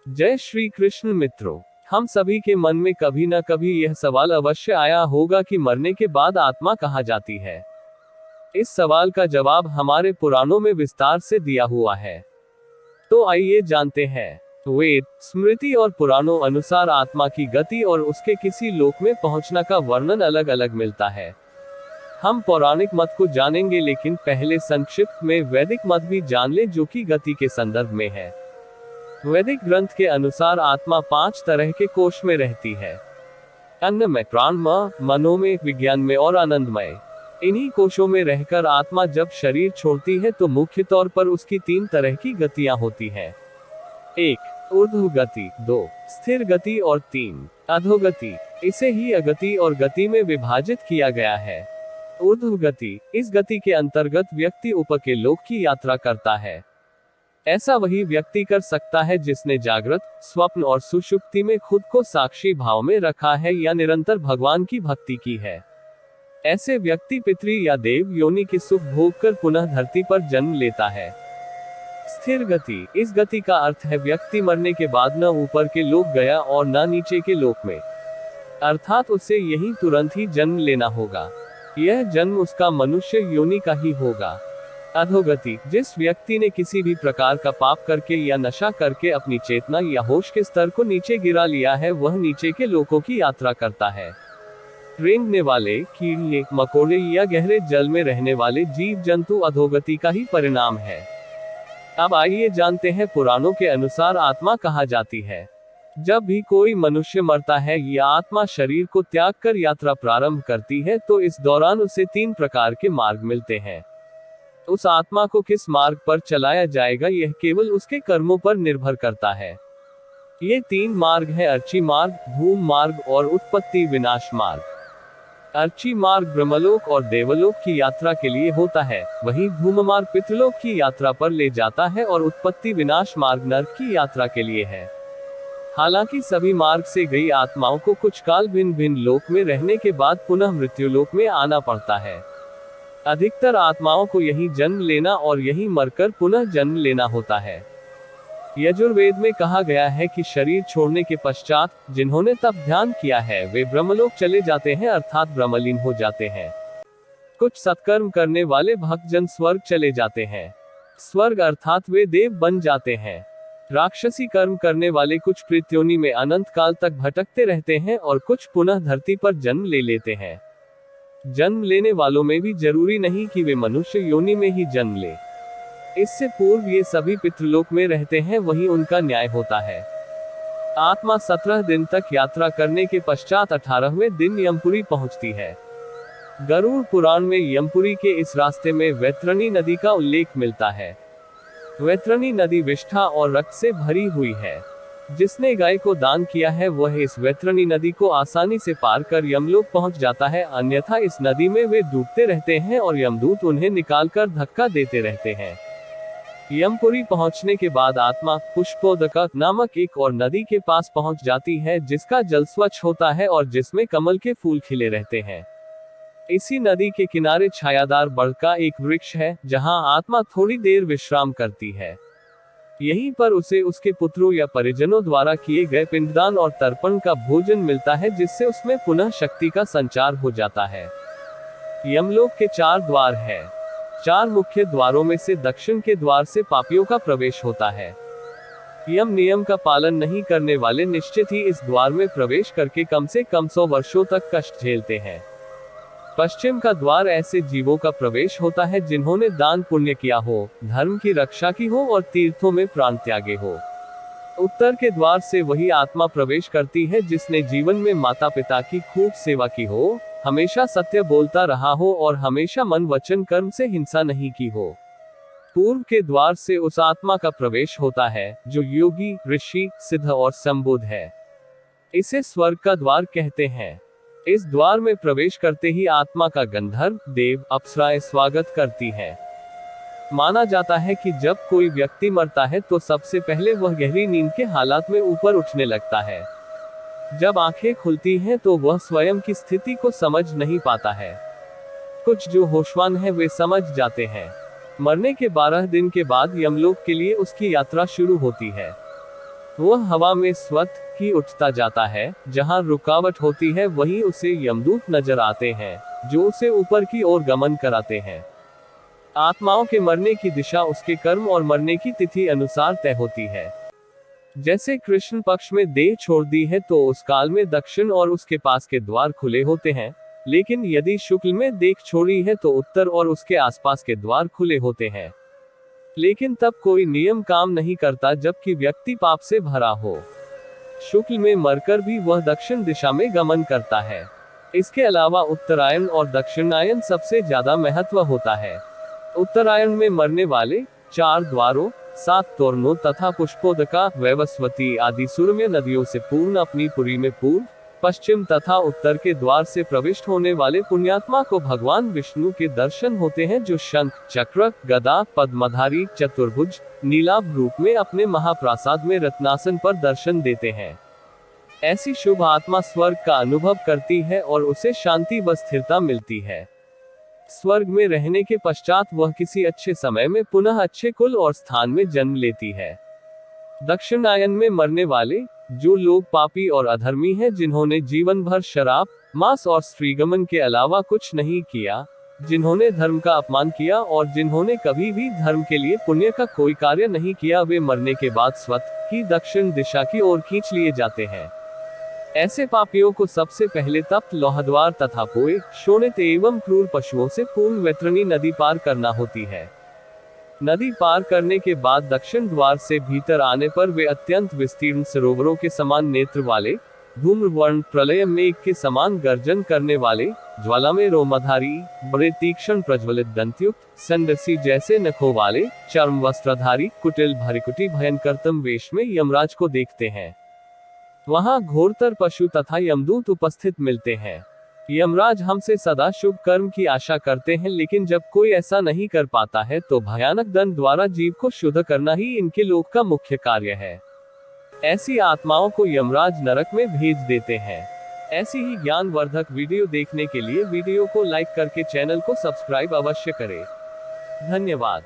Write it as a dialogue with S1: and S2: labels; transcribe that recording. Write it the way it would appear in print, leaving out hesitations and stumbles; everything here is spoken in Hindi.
S1: जय श्री कृष्ण मित्रों, हम सभी के मन में कभी न कभी यह सवाल अवश्य आया होगा कि मरने के बाद आत्मा कहाँ जाती है। इस सवाल का जवाब हमारे पुराणों में विस्तार से दिया हुआ है। तो आइए जानते हैं। वेद, स्मृति और पुराणों अनुसार आत्मा की गति और उसके किसी लोक में पहुंचना का वर्णन अलग अलग मिलता है। हम पौराणिक मत को जानेंगे, लेकिन पहले संक्षिप्त में वैदिक मत भी जान लें, जो कि गति के संदर्भ में है। वैदिक ग्रंथ के अनुसार आत्मा 5 तरह के कोश में रहती है। अन्नमय, प्राणमय, मनोमय, विज्ञानमय और आनंदमय। इन्हीं कोशों में रहकर आत्मा जब शरीर छोड़ती है तो मुख्य तौर पर उसकी 3 तरह की गतियां होती हैं। 1. ऊर्ध्व गति, 2. स्थिर गति और 3. अधोगति। इसे ही अगति और गति में विभाजित किया गया है। ऊर्ध्व गति, इस गति के अंतर्गत व्यक्ति ऊपर के लोक की यात्रा करता है। ऐसा वही व्यक्ति कर सकता है जिसने जागृत, स्वप्न और सुषुप्ति में खुद को साक्षी भाव में रखा है या निरंतर भगवान की भक्ति की है। ऐसे व्यक्ति पितृ या देव योनि के सुख भोग कर पुनः धरती पर जन्म लेता है। स्थिर गति, इस गति का अर्थ है व्यक्ति मरने के बाद न ऊपर के लोक गया और न नीचे के लोक में, अर्थात उसे यही तुरंत ही जन्म लेना होगा। यह जन्म उसका मनुष्य योनि का ही होगा। अधोगति, जिस व्यक्ति ने किसी भी प्रकार का पाप करके या नशा करके अपनी चेतना या होश के स्तर को नीचे गिरा लिया है, वह नीचे के लोकों की यात्रा करता है। रेंगने वाले, कीड़े मकोड़े या गहरे जल में रहने वाले जीव जंतु अधोगति का ही परिणाम है। अब आइए जानते हैं पुराणों के अनुसार आत्मा कहाँ जाती है। जब भी कोई मनुष्य मरता है या आत्मा शरीर को त्याग कर यात्रा प्रारंभ करती है, तो इस दौरान उसे 3 प्रकार के मार्ग मिलते हैं। उस आत्मा को किस मार्ग पर चलाया जाएगा, यह केवल उसके कर्मों पर निर्भर करता है। ये 3 मार्ग है: अर्ची मार्ग, धूम मार्ग और उत्पत्ति विनाश मार्ग। अर्ची मार्ग ब्रह्मलोक और देवलोक की यात्रा के लिए होता है, वहीं धूम मार्ग पितृलोक की यात्रा पर ले जाता है और उत्पत्ति विनाश मार्ग नरक की यात्रा के लिए है। हालांकि सभी मार्ग से गई आत्माओं को कुछ काल भिन्न भिन्न लोक में रहने के बाद पुनः मृत्युलोक में आना पड़ता है। अधिकतर आत्माओं को यहीं जन्म लेना और यहीं मरकर पुनः जन्म लेना होता है। यजुर्वेद में कहा गया है कि शरीर छोड़ने के पश्चात जिन्होंने तप ध्यान किया है वे ब्रह्मलोक चले जाते हैं, अर्थात ब्रह्मलीन हो जाते हैं। कुछ सत्कर्म करने वाले भक्तजन स्वर्ग चले जाते हैं। स्वर्ग अर्थात वे देव बन जाते हैं। राक्षसी कर्म करने वाले कुछ प्रेतयोनि में अनंत काल तक भटकते रहते हैं और कुछ पुनः धरती पर जन्म ले लेते हैं। जन्म लेने वालों में भी जरूरी नहीं कि वे मनुष्य योनि में ही जन्म ले। इससे पूर्व ये सभी पितृलोक में रहते हैं, वहीं उनका न्याय होता है। आत्मा 17 दिन तक यात्रा करने के पश्चात 18वें दिन यमपुरी पहुंचती है। गरुड़ पुराण में यमपुरी के इस रास्ते में वैतरणी नदी का उल्लेख मिलता है। वैतरणी नदी विष्ठा और रक्त से भरी हुई है। जिसने गाय को दान किया है वह इस वैतरणी नदी को आसानी से पार कर यमलोक पहुंच जाता है, अन्यथा इस नदी में वे डूबते रहते हैं और यमदूत उन्हें निकालकर धक्का देते रहते हैं। यमपुरी पहुंचने के बाद आत्मा पुष्पोदका नामक एक और नदी के पास पहुंच जाती है, जिसका जल स्वच्छ होता है और जिसमें कमल के फूल खिले रहते हैं। इसी नदी के किनारे छायादार बड़ का एक वृक्ष है, जहां आत्मा थोड़ी देर विश्राम करती है। यहीं पर उसे उसके पुत्रों या परिजनों द्वारा किए गए पिंडदान और तर्पण का भोजन मिलता है, जिससे उसमें पुनः शक्ति का संचार हो जाता है। यमलोक के 4 द्वार हैं। 4 मुख्य द्वारों में से दक्षिण के द्वार से पापियों का प्रवेश होता है। यम नियम का पालन नहीं करने वाले निश्चित ही इस द्वार में प्रवेश करके कम से कम 100 वर्षों तक कष्ट झेलते हैं। पश्चिम का द्वार ऐसे जीवों का प्रवेश होता है जिन्होंने दान पुण्य किया हो, धर्म की रक्षा की हो और तीर्थों में प्राण त्यागे हो। उत्तर के द्वार से वही आत्मा प्रवेश करती है जिसने जीवन में माता पिता की खूब सेवा की हो, हमेशा सत्य बोलता रहा हो और हमेशा मन वचन कर्म से हिंसा नहीं की हो। पूर्व के द्वार से उस आत्मा का प्रवेश होता है जो योगी, ऋषि, सिद्ध और संबुद्ध है। इसे स्वर्ग का द्वार कहते हैं। इस द्वार में प्रवेश करते ही आत्मा का गंधर्व, देव, अप्सराएं स्वागत करती हैं। माना जाता है कि जब कोई व्यक्ति मरता है तो सबसे पहले वह गहरी नींद के हालात में ऊपर उठने लगता है। जब आंखें खुलती हैं तो वह स्वयं की स्थिति को समझ नहीं पाता है। कुछ जो होशवान है वे समझ जाते हैं। मरने के 12 दिन के बाद यमलोक के लिए उसकी यात्रा शुरू होती है। वह हवा में स्वतः ही उठता जाता है, जहां रुकावट होती है वहीं उसे यमदूत नजर आते हैं, जो उसे ऊपर की ओर गमन कराते हैं। आत्माओं के मरने की दिशा उसके कर्म और मरने की तिथि अनुसार तय होती है। जैसे कृष्ण पक्ष में देह छोड़ दी है तो उस काल में दक्षिण और उसके पास के द्वार खुले होते हैं, लेकिन यदि शुक्ल में देह छोड़ी है तो उत्तर और उसके आसपास के द्वार खुले होते हैं। लेकिन तब कोई नियम काम नहीं करता जबकि व्यक्ति पाप से भरा हो। शुक्ल में मरकर भी वह दक्षिण दिशा में गमन करता है। इसके अलावा उत्तरायण और दक्षिणायन सबसे ज्यादा महत्व होता है। उत्तरायण में मरने वाले 4 द्वारों, 7 तोरणों तथा पुष्पोदका, वैवस्वती आदि सूर्य नदियों से पूर्ण अपनी पुरी में पूर्व, पश्चिम तथा उत्तर के द्वार से प्रविष्ट होने वाले पुण्यात्मा को भगवान विष्णु के दर्शन होते हैं, जो शंख, चक्र, गदा, पद्मधारी, चतुर्भुज, नीलाभ रूप में अपने महाप्रासाद में रत्नासन पर दर्शन देते हैं। ऐसी शुभ आत्मा स्वर्ग का अनुभव करती है और उसे शांति व स्थिरता मिलती है। स्वर्ग में रहने के पश्चात वह किसी अच्छे समय में पुनः अच्छे कुल और स्थान में जन्म लेती है। दक्षिणायन में मरने वाले जो लोग पापी और अधर्मी हैं, जिन्होंने जीवन भर शराब, मांस और स्त्रीगमन के अलावा कुछ नहीं किया, जिन्होंने धर्म का अपमान किया और जिन्होंने कभी भी धर्म के लिए पुण्य का कोई कार्य नहीं किया, वे मरने के बाद स्वतः ही दक्षिण दिशा की ओर खींच लिए जाते हैं। ऐसे पापियों को सबसे पहले तप्त लोहद्वार तथा पोए, शोणित एवं क्रूर पशुओं से पूर्ण वैतरणी नदी पार करना होती है। नदी पार करने के बाद दक्षिण द्वार से भीतर आने पर वे अत्यंत विस्तीर्ण सरोवरों के समान नेत्र वाले, धूम्रवर्ण, प्रलय मेघ के समान गर्जन करने वाले, ज्वाला में रोमधारी, बड़े तीक्ष्ण प्रज्वलित दंतयुक्त, संडसी जैसे नखों वाले, चर्म वस्त्रधारी, कुटिल भरिकुटी भयंकरतम वेश में यमराज को देखते हैं। वहां घोरतर पशु तथा यमदूत उपस्थित मिलते हैं। यमराज हमसे सदा शुभ कर्म की आशा करते हैं, लेकिन जब कोई ऐसा नहीं कर पाता है तो भयानक दंड द्वारा जीव को शुद्ध करना ही इनके लोक का मुख्य कार्य है। ऐसी आत्माओं को यमराज नरक में भेज देते हैं। ऐसी ही ज्ञानवर्धक वीडियो देखने के लिए वीडियो को लाइक करके चैनल को सब्सक्राइब अवश्य करें। धन्यवाद।